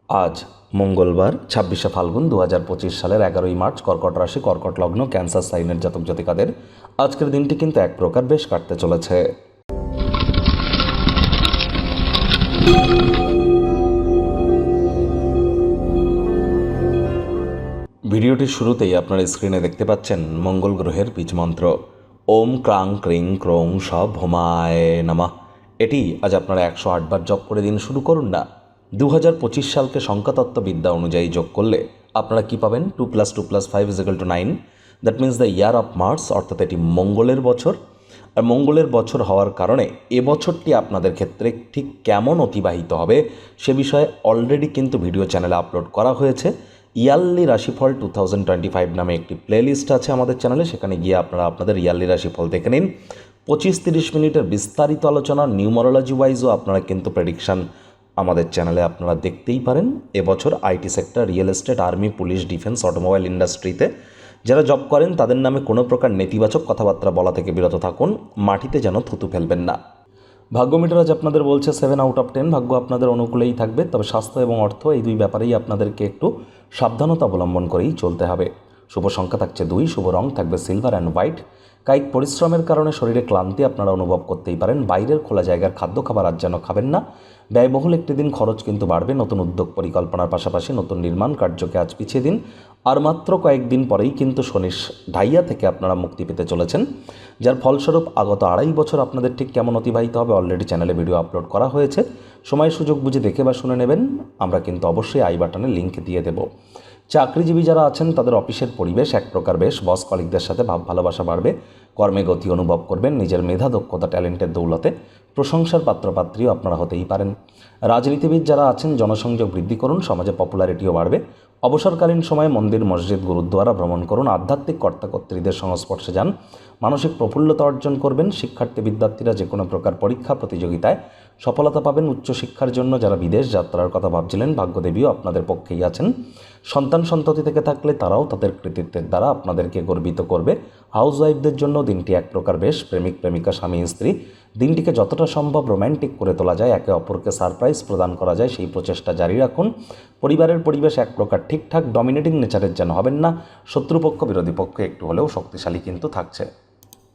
আজ মঙ্গলবার ২৬শে ফাল্গুন ২০২৫ সালের ১১ই মার্চ কর্কট রাশি কর্কট লগ্ন ক্যান্সার সাইনের জাতক জাতিকাদের আজকের দিনটি কিন্তু এক প্রকার বেশ কাটতে চলেছে। ভিডিওটির শুরুতেই আপনারা স্ক্রিনে দেখতে পাচ্ছেন মঙ্গল গ্রহের বীজ মন্ত্র ওম ক্রাং ক্রিং ক্রৌং স ভৌমায় নমঃ। এটি আজ আপনারা ১০৮ বার জপ করে দিন শুরু করুন না। ২০২৫ সালকে সংখ্যাতত্ত্ববিদ্যা অনুযায়ী যোগ করলে আপনারা কি পাবেন? 2+2+5=9। That means the year of Mars, অর্থাৎ এটি মঙ্গলের বছর। আর মঙ্গলের বছর হওয়ার কারণে এবছরটি আপনাদের ক্ষেত্রে ঠিক কেমন অতিবাহিত হবে সে বিষয়ে অলরেডি কিন্তু ভিডিও চ্যানেলে আপলোড করা হয়েছে। ইয়ারলি রাশিফল 2025 নামে একটি প্লেলিস্ট আছে আমাদের চ্যানেলে, সেখানে গিয়ে আপনারা আপনাদের ইয়ারলি রাশিফল দেখে নিন। 25-30 মিনিটের বিস্তারিত আলোচনা নিউমারোলজি ওয়াইজও আপনারা কিন্তু প্রেডিকশান আমাদের চ্যানেলে আপনারা দেখতেই পারেন। এবছর IT sector, real estate, army, police, defence, automobile ইন্ডাস্ট্রিতে যারা জব করেন তাদের নামে কোনো প্রকার নেতিবাচক কথাবার্তা বলা থেকে বিরত থাকুন, মাটিতে যেন থুতু ফেলবেন না। ভাগ্য মিটার আজ আপনাদের বলছে 7/10, ভাগ্য আপনাদের অনুকূলেই থাকবে, তবে স্বাস্থ্য এবং অর্থ এই দুই ব্যাপারেই আপনাদেরকে একটু সাবধানতা অবলম্বন করেই চলতে হবে। শুভ সংখ্যা থাকছে 2, শুভ রং থাকবে সিলভার অ্যান্ড হোয়াইট। কায়িক পরিশ্রমের কারণে শরীরে ক্লান্তি আপনারা অনুভব করতেই পারেন। বাইরের খোলা জায়গার খাদ্য খাবার আজ যেন খাবেন না। ব্যয়বহুল একটি দিন, খরচ কিন্তু বাড়বে। নতুন উদ্যোগ পরিকল্পনার পাশাপাশি নতুন নির্মাণ কার্যকে আজ পিছিয়ে দিন। আর মাত্র কয়েকদিন পরেই কিন্তু শনির ঢাইয়া থেকে আপনারা মুক্তি পেতে চলেছেন, যার ফলস্বরূপ আগত 2.5 বছর আপনাদের ঠিক কেমন অতিবাহিত হবে অলরেডি চ্যানেলে ভিডিও আপলোড করা হয়েছে। সময় সুযোগ বুঝে দেখে বা শুনে নেবেন। আমরা কিন্তু অবশ্যই আই বাটনে লিঙ্ক দিয়ে দেব। চাকরিজীবী যারা আছেন তাদের অফিসের পরিবেশ এক প্রকার বেশ, বস কলিগদের সাথে ভাব ভালোবাসা বাড়বে, কর্মে গতি অনুভব করবেন। নিজের মেধা, দক্ষতা, ট্যালেন্টের দৌলতে প্রশংসার পাত্রপাত্রীও আপনারা হতেই পারেন। রাজনীতিবিদ যারা আছেন জনসংযোগ বৃদ্ধি করুন, সমাজে পপুলারিটিও বাড়বে। অবসরকালীন সময়ে মন্দির, মসজিদ, গুরুদ্বারা ভ্রমণ করুন। আধ্যাত্মিক কর্তাকর্ত্রীদের সংস্পর্শে যান, মানসিক প্রফুল্লতা অর্জন করবেন। শিক্ষার্থী বিদ্যার্থীরা যে কোনো প্রকার পরীক্ষা প্রতিযোগিতায় সফলতা পাবেন। উচ্চশিক্ষার জন্য যারা বিদেশ যাত্রার কথা ভাবছিলেন, ভাগ্যদেবীও আপনাদের পক্ষেই আছেন। সন্তান সন্ততি থেকে থাকলে তারাও তাদের কৃতিত্বের দ্বারা আপনাদেরকে গর্বিত করবে। হাউসওয়াইফদের জন্য দিনটি এক প্রকার বেশ। প্রেমিক প্রেমিকা, স্বামী স্ত্রী দিনটিকে যতটা সম্ভব রোম্যান্টিক করে তোলা যায়, একে অপরকে সারপ্রাইজ প্রদান করা যায় সেই প্রচেষ্টা জারি রাখুন। পরিবারের পরিবেশ এক প্রকার ঠিকঠাক, ডমিনেটিং নেচারের যেন হবেন না। শত্রুপক্ষ, বিরোধী পক্ষ একটু হলেও শক্তিশালী কিন্তু থাকছে।